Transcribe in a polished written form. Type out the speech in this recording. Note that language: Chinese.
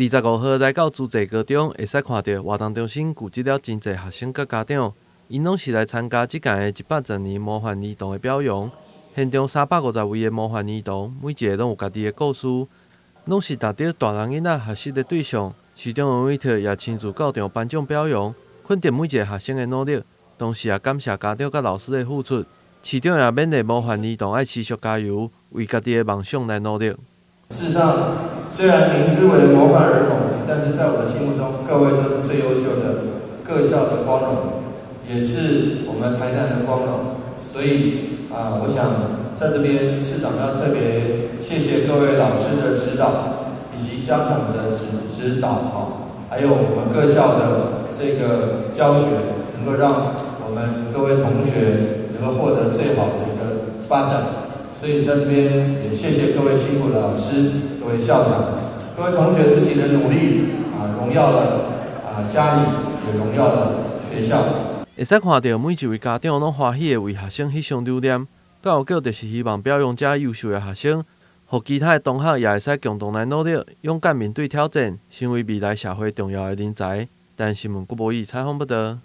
25号来到朱济高中，会使看到活动中心聚集了真侪学生甲家长，因拢是来参加即届的110年模范儿童的表扬。现场350位的模范儿童，每一个拢有家己的故事，拢是值得大人囡仔学习的对象。市长王伟特也亲自到场颁奖表扬，肯定每一个学生的努力，同时也感谢家长甲老师的付出。市长也勉励模范儿童爱持续加油，为家己的梦想来努力。事实上，虽然名之为模范儿童，但是在我的心目中，各位都是最优秀的各校的光荣，也是我们台南的光荣。所以我想在这边市长要特别谢谢各位老师的指导，以及家长的指导还有我们各校的这个教学，能够让我们各位同学能够获得最好的一个发展。所以在这边也谢谢各位辛苦的老师、各位校长、各位同学自己的努力荣耀了家里，也荣耀了学校。会使看到每一位家长拢欢喜的为学生翕相留念，教育局就是希望表扬这优秀的学生，互其他的同学也会使共同来努力，勇敢面对挑战，成为未来社会重要的人才。但新闻郭博义采访报道。